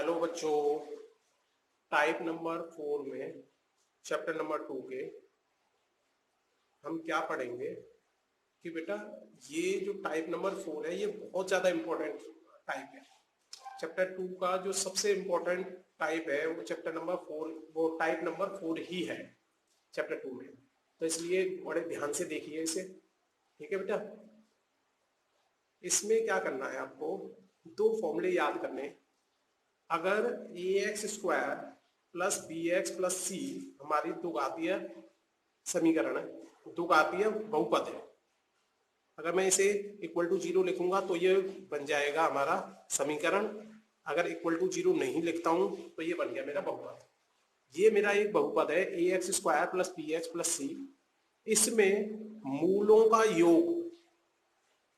Hello बच्चों, type number 4 में chapter number 2 के हम क्या पढ़ेंगे कि बेटा ये जो टाइप नंबर 4 है ये बहुत ज़्यादा इम्पोर्टेंट टाइप है। चैप्टर 2 का जो सबसे इम्पोर्टेंट टाइप है वो चैप्टर नंबर 4, वो टाइप नंबर 4 ही है चैप्टर 2 में। तो इसलिए बड़े ध्यान से देखिए इसे, ठीक है बेटा। इसमें क्या करना है, आपको दो फॉर्मूले याद करने हैं। अगर A X square plus B X plus C हमारी द्विघातीय समीकरण है, द्विघातीय बहुपद है। अगर मैं इसे इक्वल टू 0 लिखूंगा तो ये बन जाएगा हमारा समीकरण। अगर इक्वल टू 0 नहीं लिखता हूं तो ये बन गया मेरा बहुपद। ये मेरा एक बहुपद है A X square plus B X plus C. इसमें मूलों का योग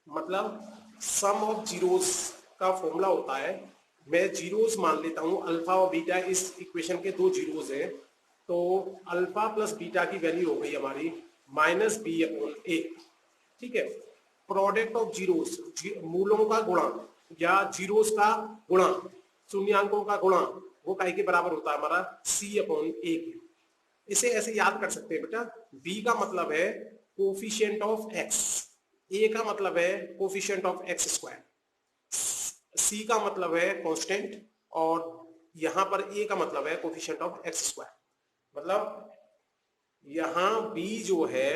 मतलब सम ऑफ जीरोस का फॉर्मूला होता है। मैं जीरोस मान लेता हूं, अल्फा और बीटा इस इक्वेशन के दो जीरोस हैं, तो अल्फा प्लस बीटा की वैल्यू हो गई हमारी माइनस बी अपॉन ए। ठीक है, प्रोडक्ट ऑफ जीरोस, मूलों का गुणा या जीरोस का गुणा, शून्यांकों का गुणा, वो काई के बराबर होता है हमारा सी अपॉन ए के। इसे ऐसे याद कर सकते हैं बेटा, बी का मतलब है कोफिशिएंट ऑफ एक्स, ए का मतलब है कोफिशिएंट ऑफ एक्स स्क्वायर, सी का मतलब है कांस्टेंट, और यहां पर ए का मतलब है कोफिशिएंट ऑफ एक्स स्क्वायर। मतलब यहां बी जो है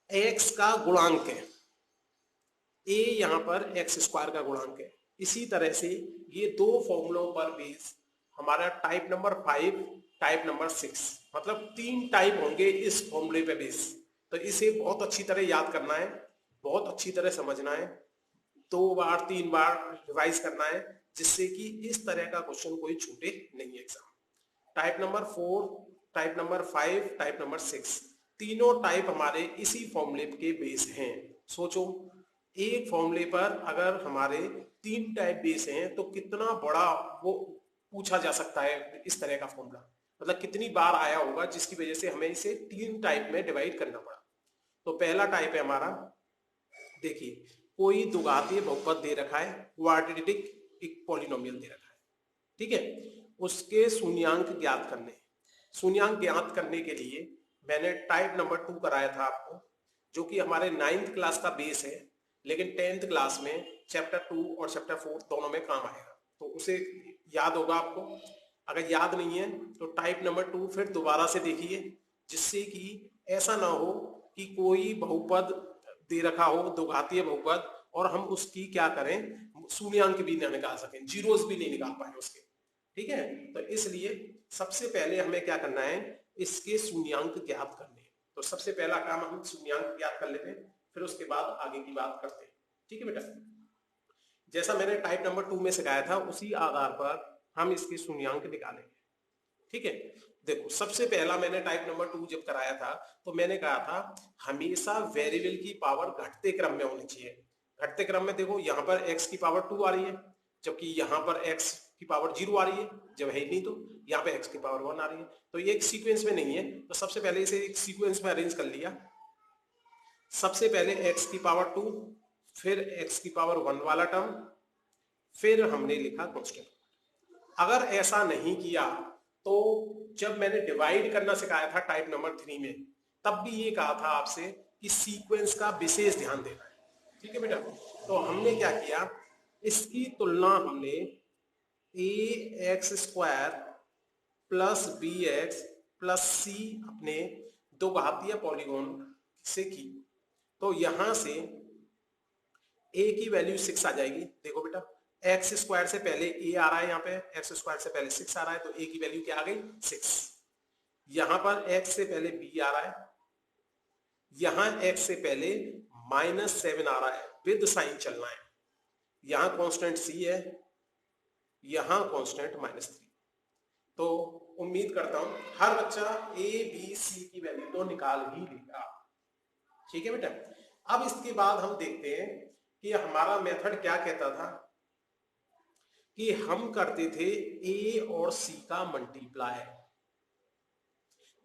एक्स का गुणांक है, ए यहां पर एक्स स्क्वायर का गुणांक है। इसी तरह से ये दो फॉर्मूलों पर बेस हमारा टाइप नंबर 5, टाइप नंबर 6, मतलब 3 टाइप होंगे इस फॉर्मूले पे बेस। तो इसे बहुत अच्छी तरह याद करना है, बहुत अच्छी तरह समझना है, 2 बार 3 बार रिवाइज करना है, जिससे कि इस तरह का क्वेश्चन कोई छूटे नहीं exam. Type number 4, type number 5, type number 6, तीनों टाइप हमारे इसी फॉर्मूले के बेस हैं। सोचो, एक फॉर्मूले पर अगर हमारे 3 टाइप बेस हैं तो कितना बड़ा वो पूछा जा सकता है इस तरह का फॉर्मूला, मतलब कितनी बार आया होगा, जिसकी वजह से हमें इसे 3 टाइप में डिवाइड करना पड़ा। तो पहला टाइप है हमारा, देखिए कोई द्विघातीय बहुपद दे रखा है, क्वाड्रेटिक एक पॉलिनोमियल दे रखा है, ठीक है, उसके शून्यांक ज्ञात करने। शून्यांक ज्ञात करने के लिए मैंने टाइप नंबर 2 कराया था आपको, जो कि हमारे 9th क्लास का बेस है, लेकिन 10th क्लास में चैप्टर 2 और चैप्टर 4 दोनों में काम आएगा, तो उसे याद होगा आपको। अगर याद नहीं है तो टाइप नंबर 2 फिर दोबारा से देखिए, जिससे कि ऐसा ना हो कि कोई बहुपद दे रखा हो, द्विघातीय बहुपद, और हम उसकी क्या करें, शून्यांक भी ना निकाल सकें, जीरोस भी नहीं निकाल पाए उसके। ठीक है, तो इसलिए सबसे पहले हमें क्या करना है, इसके शून्यांक ज्ञात करने हैं। तो सबसे पहला काम हम शून्यांक ज्ञात कर लेते हैं, फिर उसके बाद आगे की बात करते हैं। ठीक है बेटा, जैसा मैंने टाइप नंबर 2 में सिखाया था उसी आधार पर हम इसके शून्यांक निकालेंगे। ठीक है, देखो सबसे पहला मैंने टाइप नंबर 2 जब कराया था तो मैंने कहा था हमेशा वेरिएबल की पावर घटते क्रम में होनी चाहिए। घटते क्रम में देखो, यहाँ पर x की पावर 2 आ रही है, जबकि यहाँ पर x की पावर 0 आ रही है, जब है नहीं तो यहाँ पे x की पावर 1 आ रही है। तो ये एक सीक्वेंस में नहीं है, तो सबसे पहले इसे एक सीक्वेंस में अरेंज कर लिया। सबसे पहले x की पावर 2, फिर x की पावर 1 वाला टर्म, फिर हमने लिखा कांस्टेंट। अगर ऐसा नहीं किया तो जब मैंने डिवाइड करना सिखाया था टाइप नंबर 3 में, तब भी ये कहा था आपसे कि सीक्वेंस का विशेष ध्यान देना है। ठीक है बेटा, तो हमने क्या किया, इसकी तुलना हमने A X square plus B X plus C अपने दो घातीय पॉलीगॉन से की। तो यहां से ए की वैल्यू 6 आ जाएगी। देखो बेटा, एक्स स्क्वायर से पहले ए आ रहा है, यहाँ पे एक्स स्क्वायर से पहले 6 आ रहा है, तो ए की वैल्यू क्या आ गई, 6। यहां पर एक्स से पहले बी आ रहा है, यहां एक्स से पहले -7 आ रहा है, विद साइन चलना है। यहां कांस्टेंट सी है, यहां कांस्टेंट -3। तो उम्मीद करता हूं हर बच्चा ए बी सी की वैल्यू तो निकाल ही लेगा। ठीक है बेटा, अब इसके बाद हम देखते हैं कि हमारा मेथड क्या कहता था कि हम करते थे ए और सी का मल्टीप्लाई।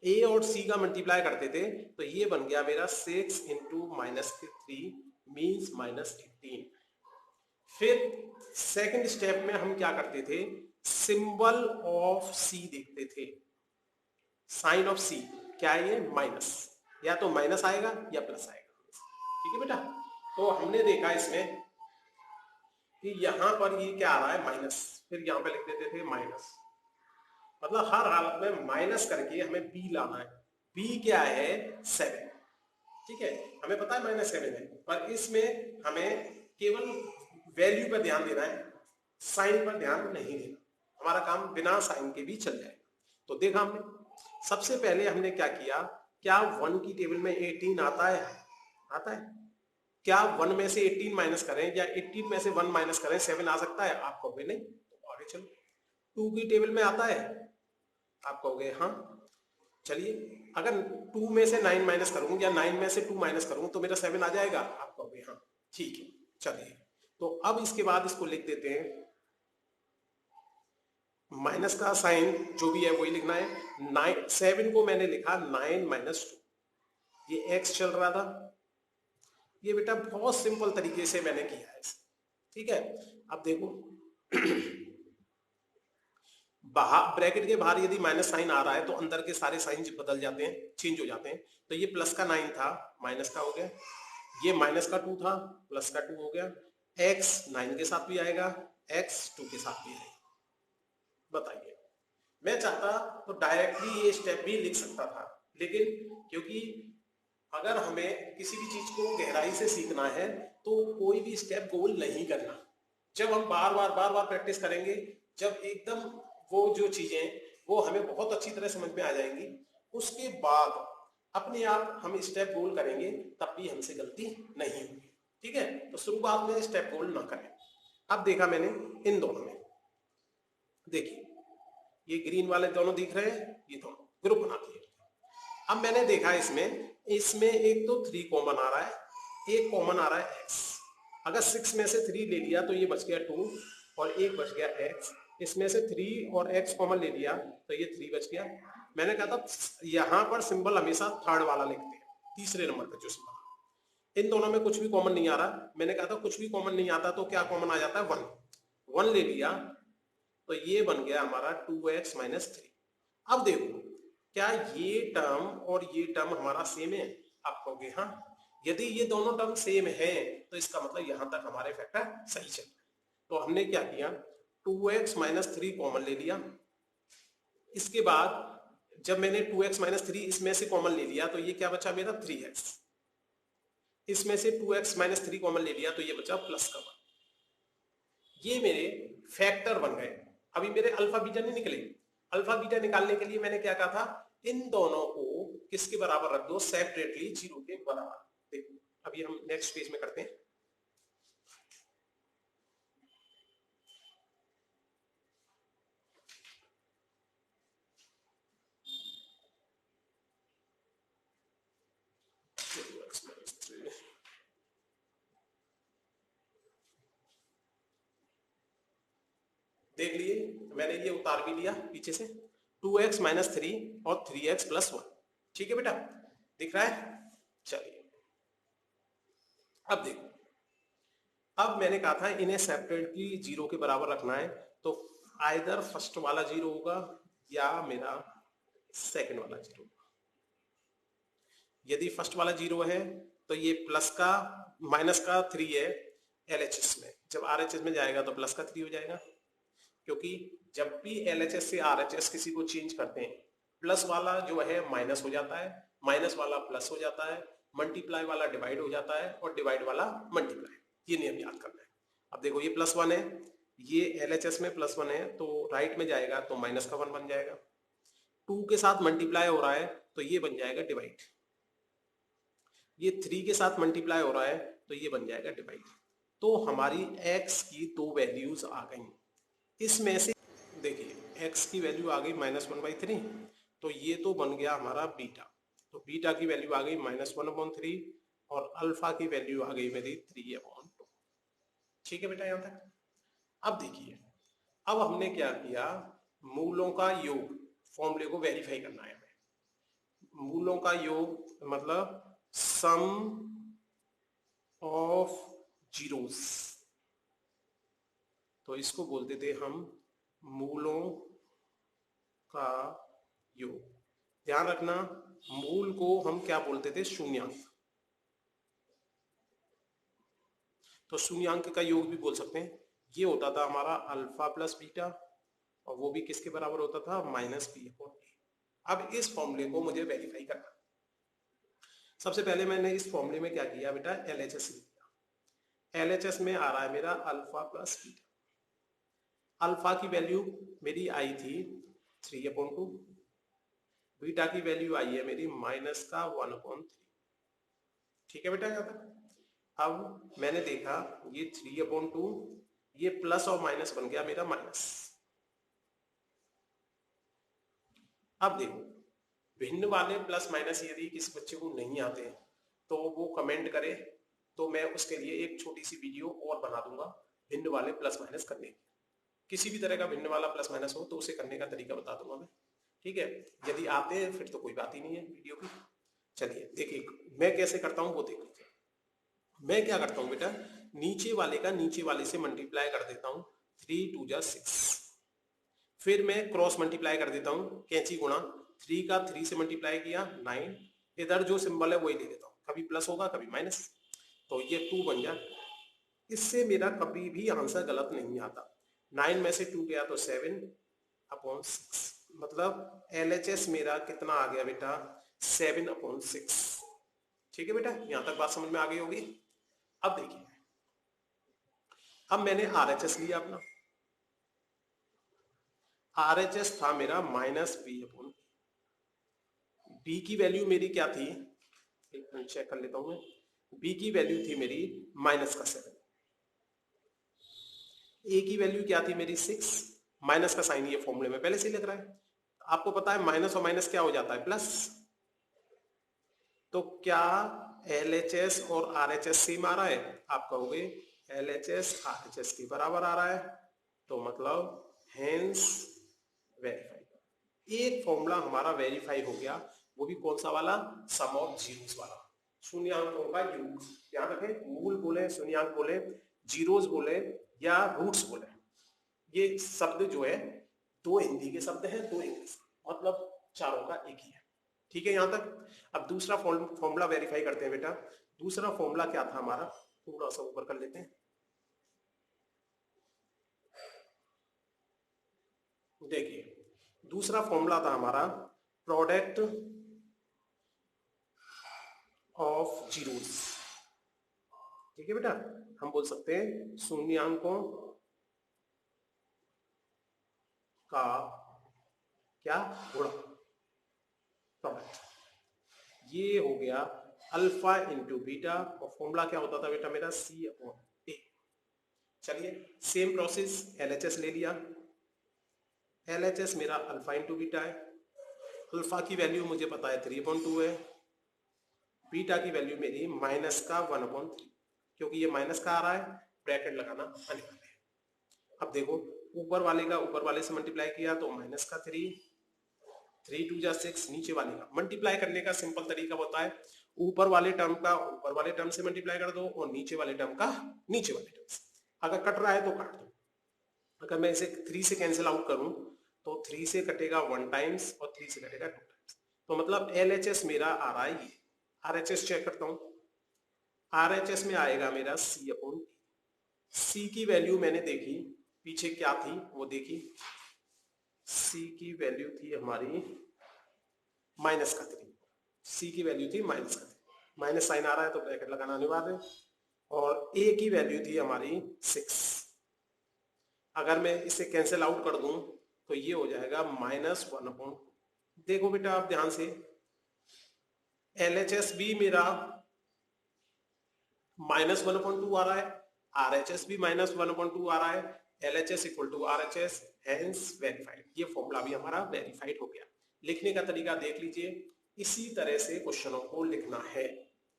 ए और सी का मल्टीप्लाई करते थे, तो ये बन गया मेरा 6 इंटू -3 मीन्स -18। फिर सेकंड स्टेप में हम क्या करते थे, सिंबल ऑफ सी देखते थे। साइन ऑफ सी क्या है, ये माइनस, या तो माइनस आएगा या प्लस आएगा। ठीक है बेटा, तो हमने देखा इसमें कि यहां पर ये क्या आ रहा है, माइनस, फिर यहां पे लिख देते थे माइनस, मतलब हर हालत में माइनस करके हमें बी लाना है। बी क्या है, 7। ठीक है, हमें पता है -7 है, पर इसमें हमें केवल वैल्यू पर ध्यान देना है, साइन पर ध्यान नहीं देना। हमारा काम बिना साइन के भी चल जाएगा। तो देखा हमने, सबसे पहले हमने क्या किया, क्या 1 की टेबल में 18 आता है, आता है? क्या 1 में से 18 माइनस करें या 18 में से 1 माइनस करें 7 आ सकता है? आप कहोगे नहीं, तो आगे चलो। 2 की टेबल में आता है? आप कहोगे हाँ। चलिए, अगर 2 में से 9 माइनस करूं या 9 में से 2 माइनस करूं तो मेरा 7 आ जाएगा? आप कहोगे हाँ। ठीक है, चलिए, तो अब इसके बाद इसको लिख देते हैं, माइनस का साइन जो भी है वही लिखना है। 7 को मैंने लिखा 9 माइनस 2, ये x चल रहा था। ये बेटा बहुत सिंपल तरीके से मैंने किया है। ठीक है, अब देखो बाहर ब्रैकेट के बाहर यदि माइनस साइन आ रहा है तो अंदर के सारे साइन बदल जाते हैं, चेंज हो जाते हैं। तो ये प्लस का 9 था, माइनस का हो गया। ये माइनस का 2 था, प्लस का 2 हो गया। x 9 के साथ भी आएगा, x 2 के साथ भी आएगा। बताइए, मैं चाहता तो डायरेक्टली ये स्टेप भी लिख सकता था, लेकिन क्योंकि अगर हमें किसी भी चीज को गहराई से सीखना है तो कोई भी स्टेप गोल नहीं करना। जब हम बार बार प्रैक्टिस करेंगे, जब एकदम वो जो चीजें वो हमें बहुत अच्छी तरह समझ में आ जाएंगी, उसके बाद अपने आप हम स्टेप गोल करेंगे, तब भी हमसे गलती नहीं होगी। ठीक है, तो शुरुआत में स्टेप गोल ना करें। अब देखा मैंने इन दोनों में, देखिए ये ग्रीन वाले दोनों दिख रहे हैं, ये दोनों ग्रुप बना दिए। अब मैंने देखा इसमें इसमें एक तो 3 कॉमन आ रहा है, एक कॉमन आ रहा है x। अगर 6 में से 3 ले लिया तो ये बच गया 2 और एक बच गया x। इसमें से 3 और x कॉमन ले लिया तो ये 3 बच गया। मैंने कहा था यहां पर सिंबल हमेशा थर्ड वाला लिखते हैं, तीसरे नंबर पर जो सिंबल। इन दोनों में कुछ भी कॉमन नहीं आ रहा। मैंने कहा था कुछ भी कॉमन नहीं आता तो क्या कॉमन आ जाता है, 1। 1 ले लिया तो ये बन गया हमारा 2x माइनस 3। अब देखो, क्या ये टर्म और ये टर्म हमारा सेम है? आप कहोगे हाँ। यदि ये दोनों टर्म सेम है तो इसका मतलब यहां तक हमारे फैक्टर सही चल रहे हैं। तो हमने क्या किया, 2x माइनस 3 कॉमन ले लिया। इसके बाद जब मैंने 2x माइनस 3 इसमें से कॉमन ले लिया तो ये क्या बचा मेरा, 3x। इसमें से 2x माइनस 3 कॉमन ले लिया तो ये बचा प्लस का 1। ये मेरे फैक्टर बन गए। अभी मेरे अल्फा बीटा नहीं निकले। अल्फा बीटा निकालने के लिए मैंने क्या कहा था, इन दोनों को किसके बराबर रख दो, सेपरेटली 0 के बराबर। देखो अभी हम नेक्स्ट पेज में करते हैं। देख लिए, मैंने ये उतार भी लिया पीछे से, 2x माइनस 3 और 3x प्लस 1। ठीक है बेटा, दिख रहा है? चलिए अब देखो, अब मैंने कहा था इन्हें सेपरेटली 0 के बराबर रखना है, तो आइदर फर्स्ट वाला 0 होगा या मेरा सेकंड वाला 0 होगा। यदि फर्स्ट वाला 0 है तो ये प्लस का माइनस का 3 है LHS में, जब RHS में जाएगा तो प्लस का 3 हो जाएगा। क्योंकि जब भी LHS से RHS किसी को चेंज करते हैं, प्लस वाला जो है माइनस हो जाता है, माइनस वाला प्लस हो जाता है, मल्टीप्लाई वाला डिवाइड हो जाता है और डिवाइड वाला मल्टीप्लाई। ये नियम याद करना है। अब देखो ये +1 है, ये LHS में +1 है तो राइट में जाएगा तो माइनस का 1 बन जाएगा। 2 के साथ मल्टीप्लाई हो रहा है तो ये बन जाएगा डिवाइड। ये 3 के साथ मल्टीप्लाई हो रहा है तो ये बन जाएगा डिवाइड। तो हमारी x की 2 वैल्यूज आ गई। इसमें से देखिए x की वैल्यू आ गई -1/3, तो ये तो बन गया हमारा बीटा। तो बीटा की वैल्यू आ गई -1/3 और अल्फा की वैल्यू आ गई मेरी 3/2। ठीक है बेटा, यहां तक। अब देखिए, अब हमने क्या किया, मूलों का योग, फॉर्मूले को वेरीफाई करना है हमें। मूलों का योग मतलब सम ऑफ जीरोस। तो इसको बोलते थे हम मूलों का योग। ध्यान रखना, मूल को हम क्या बोलते थे? शून्यांक। तो शून्यांक का योग भी बोल सकते हैं। ये होता था हमारा अल्फा प्लस बीटा, और वो भी किसके बराबर होता था? माइनस बी अपॉन ए। अब इस फॉर्मूले को मुझे वेरीफाई करना। सबसे पहले मैंने इस फॉर्मूले में क्या किया बेटा? एलएचएस लिया। एलएचएस में आ रहा है मेरा अल्फा प्लस बीटा। अल्फा की वैल्यू मेरी आई थी 3/2, बीटा की वैल्यू आई है मेरी माइनस का 1/3। ठीक है बेटा यहाँ तक। अब मैंने देखा ये 3/2, ये प्लस और माइनस बन गया मेरा माइनस। अब देखो, भिन्न वाले प्लस माइनस यदि किसी बच्चे को नहीं आते तो वो कमेंट करे, तो मैं उसके लिए एक छोटी सी वीडियो और बना दूंगा भिन्न वाले प्लस माइनस करने की। किसी भी तरह का भिन्न वाला प्लस माइनस हो तो उसे करने का तरीका बता दूंगा मैं। ठीक है, यदि आते हैं फिर तो कोई बात ही नहीं है वीडियो की। चलिए देखिए मैं कैसे करता हूँ वो देख लीजिए। मैं क्या करता हूँ बेटा, नीचे वाले का नीचे वाले से मल्टीप्लाई कर देता हूँ, 3 2 जा 6। फिर मैं क्रॉस मल्टीप्लाई कर देता हूँ, कैंची गुणा, 3 का 3 से मल्टीप्लाई किया 9, इधर जो सिंबल है वही ले लेता हूँ, कभी प्लस होगा कभी माइनस, तो ये 2 बन गया। इससे मेरा कभी भी आंसर गलत नहीं आता। 9 में से 2 गया तो 7/6, मतलब एलएचएस मेरा कितना आ गया बेटा? 7/6। ठीक है बेटा, यहां तक बात समझ में आ गई होगी। अब देखिए, अब मैंने आरएचएस लिया अपना। आरएचएस था मेरा -b/, बी की वैल्यू मेरी क्या थी? एक मिनट चेक कर लेता हूं मैं। बी की वैल्यू थी मेरी -7, ए की वैल्यू क्या थी मेरी 6, माइनस का साइन ये फॉर्मूले में पहले से ही लग रहा है। आपको पता है माइनस और माइनस क्या हो जाता है? प्लस। तो क्या एलएचएस और आरएचएस सेम आ रहा है? आप कहोगे एलएचएस आरएचएस के बराबर आ रहा है, तो मतलब हेंस वेरीफाई। एक फॉर्मूला हमारा वेरीफाई हो गया, वो भी कौन सा वाला? सम ऑफ जीरोस वाला, शून्यांकों का योग। ध्यान रखें, मूल बोले, शून्यांक बोले, जीरोस बोले या रूट्स बोले, ये शब्द जो है दो हिंदी के शब्द हैं, दो इंग्लिश, मतलब चारों का एक ही है। ठीक है यहां तक। अब दूसरा फॉर्मूला वेरीफाई करते हैं बेटा। दूसरा फॉर्मूला क्या था हमारा? थोड़ा सा ऊपर कर लेते हैं। देखिए दूसरा फॉर्मूला था हमारा प्रोडक्ट ऑफ जीरोस। ठीक है बेटा, हम बोल सकते हैं शून्यांकों का क्या गुणा, प्रोडक्ट। ये हो गया अल्फा इंटू बीटा, और फॉर्मूला क्या होता था बेटा मेरा? C/A। चलिए सेम प्रोसेस, एलएचएस ले लिया। एलएचएस मेरा अल्फा इंटू बीटा है। अल्फा की वैल्यू मुझे पता है 3/2 है, बीटा की वैल्यू मेरी माइनस का 1/3, क्योंकि ये माइनस का आ रहा है, ब्रैकेट लगाना अनिवार्य है। अब देखो, ऊपर वाले का ऊपर वाले से मल्टीप्लाई किया तो माइनस का 3, 3 2 जा 6, नीचे वाले का मल्टीप्लाई करने का सिंपल तरीका होता है, ऊपर वाले टर्म का ऊपर वाले टर्म से मल्टीप्लाई कर दो और नीचे वाले टर्म का नीचे वाले टर्म से। अगर कट रहा है तो काट दो। अगर मैं इसे 3 से कैंसिल आउट करूं तो 3 से कटेगा 1 टाइम्स और 3 से कटेगा 2 टाइम्स, तो मतलब एलएचएस मेरा आ रहा है ये। आरएचएस चेक करता हूं, आरएचएस में आएगा मेरा C/A। सी की वैल्यू मैंने देखी, पीछे क्या थी वो देखी, सी की वैल्यू थी हमारी -3, सी की वैल्यू थी -3, माइनस साइन आ रहा है तो ब्रैकेट लगाना अनिवार्य है, और ए की वैल्यू थी हमारी 6। अगर मैं इसे कैंसिल आउट कर दूं तो ये हो जाएगा -1/2। देखो बेटा आप ध्यान से, एलएचएस भी मेरा -1/2 आ रहा है, आरएचएस भी -1/2 आ रहा है, LHS equal to RHS, hence verified. ये फॉर्मूला भी हमारा वेरीफाइड हो गया। लिखने का तरीका देख लीजिए, इसी तरह से क्वेश्चनों को लिखना है।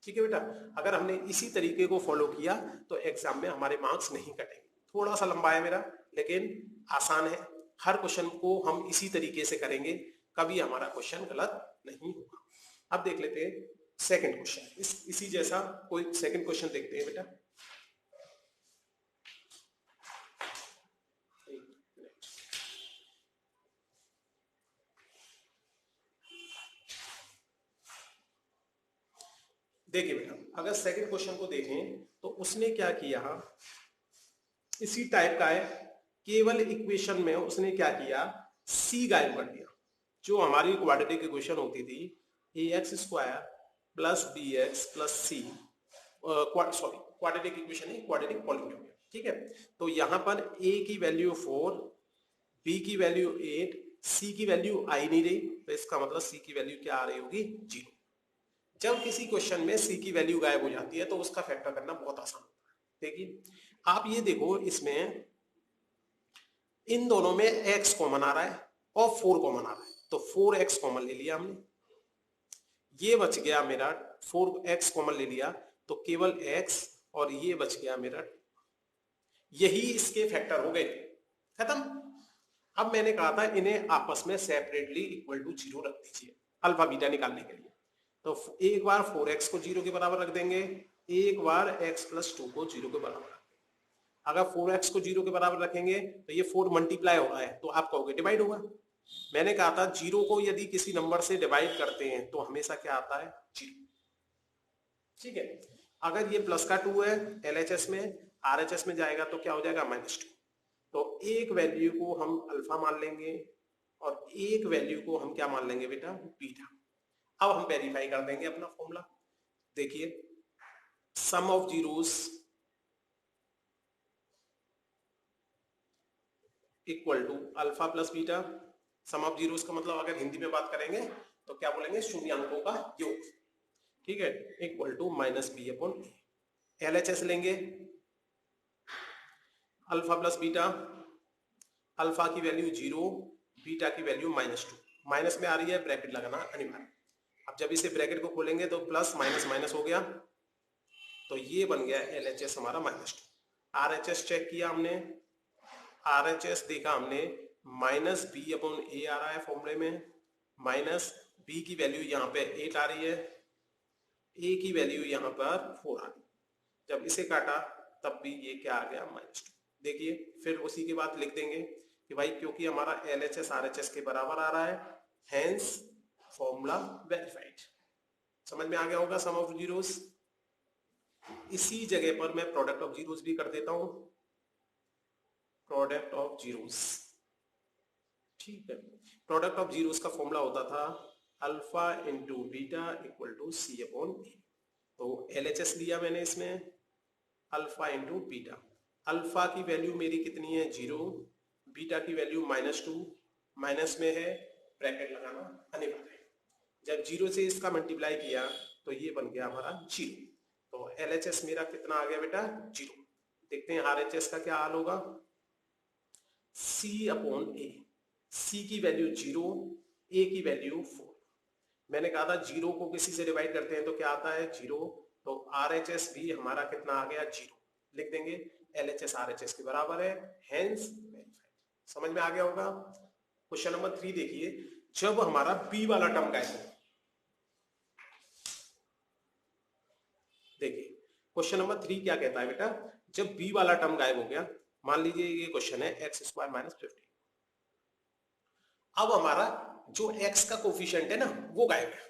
ठीक है बेटा, अगर हमने इसी तरीके को फॉलो किया तो एग्जाम में हमारे मार्क्स नहीं कटेंगे। थोड़ा सा लंबा है मेरा, लेकिन आसान है। हर क्वेश्चन को हम इसी तरीके से करेंगे, कभी हमारा क्वेश्चन गलत नहीं होगा। अब देख लेते हैं सेकंड क्वेश्चन, इसी जैसा कोई सेकंड क्वेश्चन देखते हैं बेटा। देखिए बेटा, अगर सेकंड क्वेश्चन को देखें तो उसने क्या किया, इसी टाइप का है, केवल इक्वेशन में उसने क्या किया, सी गायब कर दिया। जो हमारी क्वाड्रेटिक इक्वेशन होती थी A X square plus B X plus C, sorry quadratic equation है, क्वाड्रेटिक पॉलिनोमियल, ठीक है। तो यहां पर ए की वैल्यू 4, बी की वैल्यू 8, सी की वैल्यू आई नहीं रही, तो इसका मतलब सी की वैल्यू क्या आ रही होगी, 0। जब किसी क्वेश्चन में सी की वैल्यू गायब हो जाती है तो उसका फैक्टर करना बहुत आसान होता है। देखिए आप ये देखो, इसमें इन दोनों में x कॉमन आ रहा है और 4 कॉमन आ रहा है, तो 4x कॉमन ले लिया हमने, ये बच गया मेरा 4x कॉमन ले लिया, तो केवल x और ये बच गया मेरा, यही इसके फैक्टर हो गए, खत्म। अब मैंने कहा था इन्हें आपस में सेपरेटली इक्वल टू 0 रख दीजिए अल्फा बीटा निकालने के लिए। तो एक बार 4x को 0 के बराबर रख देंगे, एक बार x प्लस 2 को 0 के बराबर रख देंगे। अगर 4x को 0 के बराबर रखेंगे तो ये 4 मल्टीप्लाई हो रहा है, तो आप कहोगे डिवाइड होगा। मैंने कहा था 0 को यदि किसी नंबर से डिवाइड करते हैं तो हमेशा क्या आता है, 0, ठीक है। अगर ये प्लस का 2 है LHS में, RHS में जाएगा तो क्या हो जाएगा, -2। तो एक वैल्यू को हम अल्फा मान लेंगे और एक वैल्यू को हम क्या मान लेंगे बेटा, बीटा। अब हम वेरीफाई कर देंगे अपना फॉर्मूला। देखिए sum of zeros equal to alpha plus beta. Sum of zeros का मतलब अगर हिंदी में बात करेंगे तो क्या बोलेंगे, शून्यांकों का योग, ठीक है, इक्वल टू -b/a। LHS लेंगे, अल्फा प्लस बीटा, अल्फा की वैल्यू 0, बीटा की वैल्यू -2, माइनस में आ रही है, ब्रैकेट लगाना अनिवार्य। अब जब इसे ब्रैकेट को खोलेंगे तो प्लस माइनस माइनस हो गया, तो ये बन गया LHS हमारा -2। RHS चेक किया हमने, RHS देखा हमने -b/a आ रहा है फॉर्मूले में, माइनस b की वैल्यू यहाँ पे 8 आ रही है, a की वैल्यू यहाँ पर 4 आ रही है। जब इसे काटा तब भी ये क्या आ गया, -2। देखिए फिर उसी के बाद लिख देंगे कि भाई क्योंकि हमारा LHS RHS के बराबर आ रहा है, हेंस फॉर्मूला वेरीफाइड। समझ में आ गया होगा सम ऑफ जीरोस। इसी जगह पर मैं प्रोडक्ट ऑफ जीरोस भी कर देता हूं, प्रोडक्ट ऑफ जीरोस, ठीक है। प्रोडक्ट ऑफ जीरोस का फॉर्मूला होता था alpha into beta equal to c/a। तो LHS लिया मैंने इसमें, अल्फा इंटू बीटा, अल्फा की वैल्यू मेरी कितनी है, 0, बीटा की वैल्यू -2, माइनस में है, ब्रैकेट लगाना अनिवार्य है। जब 0 से इसका मल्टीप्लाई किया तो ये बन गया हमारा 0। तो LHS मेरा कितना आ गया बेटा, 0। देखते हैं RHS का क्या हाल होगा, c/a। c की वैल्यू 0, a की वैल्यू 4। मैंने कहा था 0 को किसी से डिवाइड करते हैं तो क्या आता है, 0। तो RHS भी हमारा कितना आ गया, 0। लिख देंगे LHS RHS के बराबर है, हेंस वेरीफाइड। समझ में आ गया होगा। क्वेश्चन नंबर 3 देखिए, जब हमारा b वाला टर्म गायब हो, देखिए क्वेश्चन नंबर 3 क्या कहता है बेटा, जब b वाला टर्म गायब हो गया, मान लीजिए ये क्वेश्चन है x² - 15। अब हमारा जो x का कोफिशिएंट है ना वो गायब है,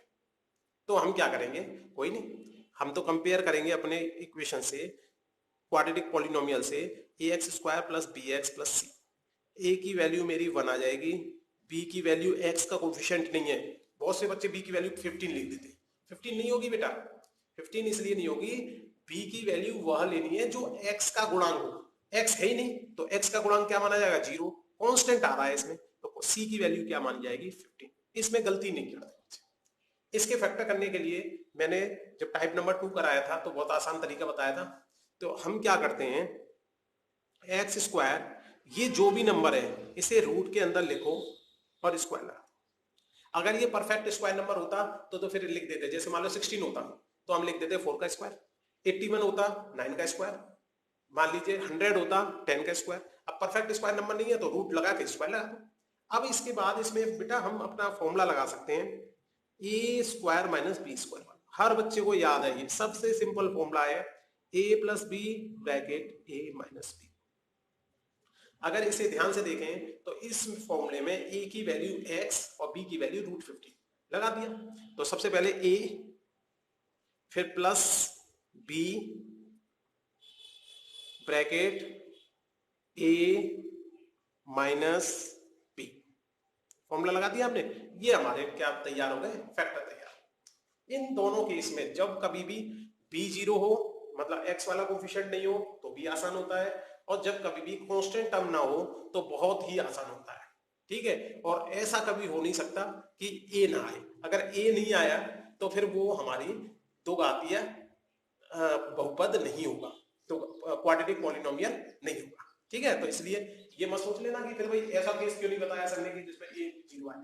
तो हम क्या करेंगे, कोई नहीं, हम तो कंपेयर करेंगे अपने इक्वेशन से, क्वाड्रेटिक पॉलिनोमियल से, ax² + bx + c। a की वैल्यू मेरी 1 आ जाएगी, b की वैल्यू, x का कोफिशिएंट नहीं है, बहुत से बच्चे b की वैल्यू 15 लिख देते, 15 नहीं होगी बेटा, 15 इसलिए नहीं होगी, b की वैल्यू वह लेनी है जो x का गुणांक हो, x है ही नहीं तो x का गुणांक क्या माना जाएगा, 0, कांस्टेंट आ रहा है इसमें, तो c की वैल्यू क्या मानी जाएगी, 15। इसमें गलती नहीं करते। इसके फैक्टर करने के लिए मैंने जब टाइप नंबर 2 कराया था तो बहुत आसान तरीका बताया था। तो हम क्या करते हैं, x², ये जो भी नंबर है इसे रूट के अंदर लिखो और स्क्वायर लगा। अगर ये परफेक्ट स्क्वायर नंबर होता तो फिर लिख देते, जैसे मान लो 16 होता तो हम लिख देते 4 का स्क्वायर, 81 होता 9 का स्क्वायर, मान लीजिए 100 होता 10 का स्क्वायर। अब परफेक्ट स्क्वायर नंबर नहीं है तो रूट लगा के स्क्वायर लगा दो। अब इसके बाद इसमें बेटा हम अपना फॉर्मूला लगा सकते हैं, a² - b²। हर बच्चे को याद है, ये सबसे सिंपल फॉर्मूला है, a + b bracket a - b। अगर इसे ध्यान से देखें तो इस फॉर्मूले में a की वैल्यू x और b की वैल्यू √15 लगा दिया। तो सबसे पहले a, फिर प्लस बी ब्रैकेट ए माइनस बी, फॉर्मूला लगा दिया हमने। ये हमारे क्या तैयार हो गए, फैक्टर तैयार। इन दोनों केस में जब कभी भी बी जीरो हो, मतलब एक्स वाला कोफिशिएंट नहीं हो, तो भी आसान होता है, और जब कभी भी कांस्टेंट टर्म ना हो तो बहुत ही आसान होता है। ठीक है, और ऐसा कभी हो नहीं सकता कि ए ना आए। अगर ए नहीं आया तो फिर वो हमारी दो घातीय बहुपद नहीं होगा, तो क्वाड्रेटिक पॉलिनोमियल नहीं होगा। ठीक है, तो इसलिए ये मत सोच लेना कि फिर भाई ऐसा केस क्यों नहीं बताया सर ने कि जिसमें ए जीरो आए।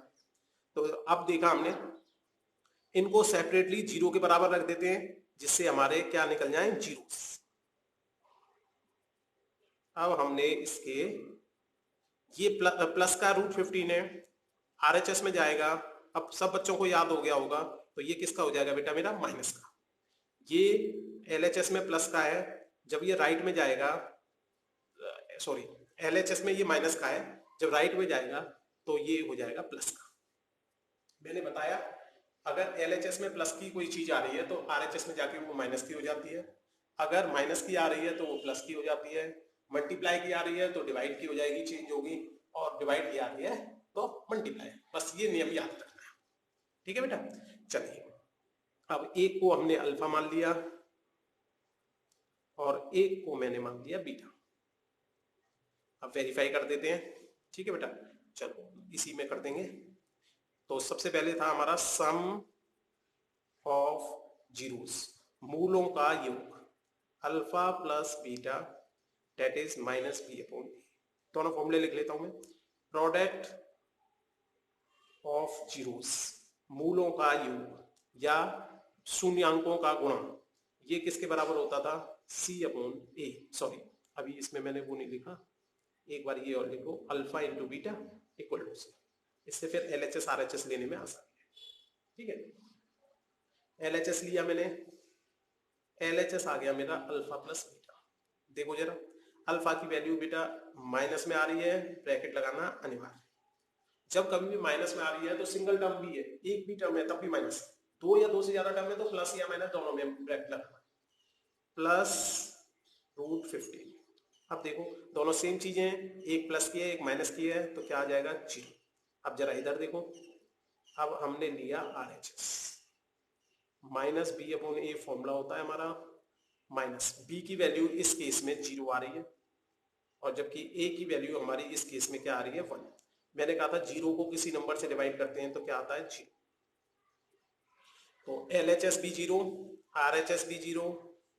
तो अब देखा हमने, इनको सेपरेटली जीरो के बराबर रख देते हैं, जिससे हमारे क्या निकल जाए, जीरो। अब हमने इसके, ये प्लस का रूट 15 है, आरएचएस में जाएगा। अब सब बच्चों को याद हो गया होगा, तो ये किसका हो जाएगा बेटा, मेरा माइनस का। ये एलएचएस में प्लस का है, जब ये राइट में जाएगा, सॉरी एलएचएस में ये माइनस का है, जब राइट में जाएगा तो ये हो जाएगा प्लस का। मैंने बताया अगर एलएचएस में प्लस की कोई चीज आ रही है तो आरएचएस में जाके वो माइनस की हो जाती है, अगर माइनस की आ रही है तो वो प्लस की हो जाती है, मल्टीप्लाई की आ रही है तो डिवाइड की हो जाएगी, चेंज होगी, और डिवाइड की आ रही है तो मल्टीप्लाई। बस ये नियम याद रखना है। ठीक है बेटा, चलिए अब एक को हमने अल्फा मान लिया और एक को मैंने मान लिया बीटा। अब वेरीफाई कर देते हैं। ठीक है बेटा, चलो इसी में कर देंगे। तो सबसे पहले था हमारा सम ऑफ जीरोस, मूलों का योग, alpha plus beta that is minus B upon A. दोनों फॉर्मूले लिख लेता हूं मैं। प्रोडक्ट ऑफ जीरोस, मूलों का योग या शून्यांकों का गुणा, ये किसके बराबर होता था, सी अपॉन ए। सॉरी अभी इसमें मैंने वो नहीं लिखा, एक बार ये और लिखो, alpha into beta equal to C. इससे फिर एलएचएस आरएचएस लेने में आसानी है। ठीक है, एलएचएस लिया मैंने, एलएचएस आ गया मेरा अल्फा प्लस बीटा। देखो जरा, अल्फा की वैल्यू बेटा माइनस में आ रही है, ब्रैकेट लगाना अनिवार्य। जब कभी भी माइनस में आ रही है तो सिंगल टर्म भी है, एक भी टर्म है तब भी माइनस, दो या दो से ज्यादा टर्म है तो प्लस या माइनस दोनों में ब्रैकेट लगाना। Plus root 15। अब देखो दोनों सेम चीजें हैं, एक प्लस की है एक माइनस की है, तो क्या आ जाएगा, जीरो। अब जरा इधर देखो, अब हमने लिया RHS, minus B upon a formula होता है हमारा, माइनस बी की वैल्यू इस केस में जीरो आ रही है, और जबकि ए की वैल्यू हमारी इस केस में क्या आ रही है, 1। मैंने कहा था जीरो को किसी नंबर से डिवाइड करते हैं तो क्या आता है, जीरो। तो एलएचएस भी जीरो, आरएचएस भी जीरो,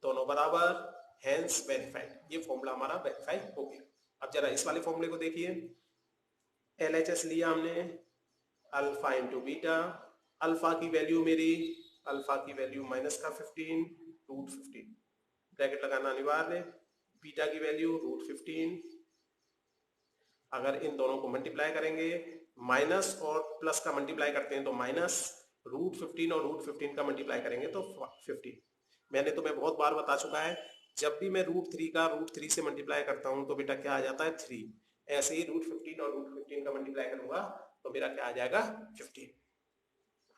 दोनों बराबर, हेंस वेरीफाइड। ये फॉर्मूला हमारा वेरीफाई हो गया। अब जरा इस वाले फॉर्मूले को देखिए, एलएचएस लिया हमने अल्फा इंटू बीटा, अल्फा की वैल्यू मेरी, अल्फा की वैल्यू माइनस का 15 रूट 15, ब्रैकेट लगाना अनिवार्य, बीटा की वैल्यू रूट 15। अगर इन दोनों को मल्टीप्लाई करेंगे, माइनस और प्लस का मल्टीप्लाई करते हैं तो माइनस, रूट 15 और रूट 15 का मल्टीप्लाई करेंगे तो 15। मैंने तुम्हें बहुत बार बता चुका है, जब भी मैं रूट 3 का रूट 3 से मल्टीप्लाई करता हूं तो बेटा क्या आ जाता है, 3। ऐसे ही रूट 15 और रूट 15 का मल्टीप्लाई करूंगा तो मेरा क्या आ जाएगा, 15।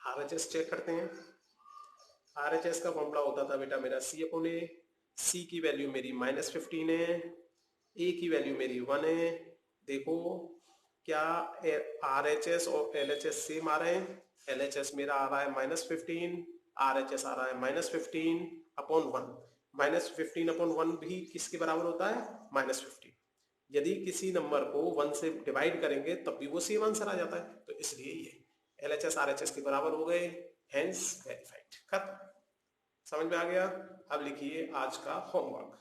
आरएचएस चेक करते हैं। आरएचएस का फॉर्मूला होता था बेटा मेरा सी अपॉन ए, सी की वैल्यू मेरी माइनस 15 है, ए की वैल्यू मेरी 1 है। देखो क्या आरएचएस और एलएचएस सेम आ रहे हैं, एलएचएस मेरा आ रहा है माइनस 15, आरएचएस आ रहा है माइनस 15 अपॉन 1। माइनस 15 अपॉन 1 भी किसके बराबर होता है, माइनस 15। यदि किसी नंबर को 1 से डिवाइड करेंगे तब भी वो सेम आंसर आ जाता है, तो इसलिए ये एलएचएस आरएचएस के बराबर हो गए, हेंस वेरीफाइड। खत्म, समझ में आ गया। अब लिखिए आज का होमवर्क।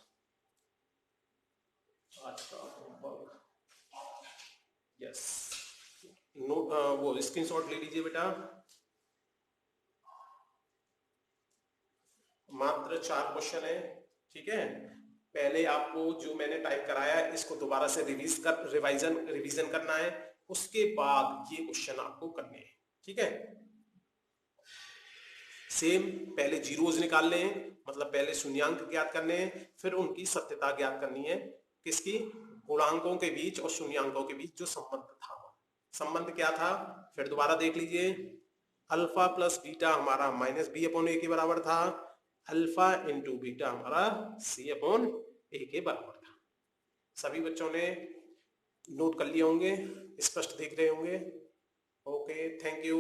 आज का होमवर्क, यस, नोट वो स्क्रीनशॉट ले लीजिए बेटा। मात्र 4 क्वेश्चन है, ठीक है। पहले आपको जो मैंने टाइप कराया है इसको दोबारा से रिवीजन करना है, उसके बाद ये क्वेश्चन आपको करने हैं, ठीक है। सेम पहले जीरोज निकालने हैं, मतलब पहले शून्यांक ज्ञात करने हैं, फिर उनकी सत्यता ज्ञात करनी है, किसकी, गुणांकों के बीच और शून्यांकों के बीच जो संबंध था, संबंध क्या था, फिर दोबारा देख लीजिए। अल्फा प्लस बीटा हमारा माइनस बी अपॉन ए के बराबर था, अल्फा इंटू बीटा हमारा c अपॉन a के बराबर था। सभी बच्चों ने नोट कर लिए होंगे, स्पष्ट दिख रहे होंगे। Okay, thank you.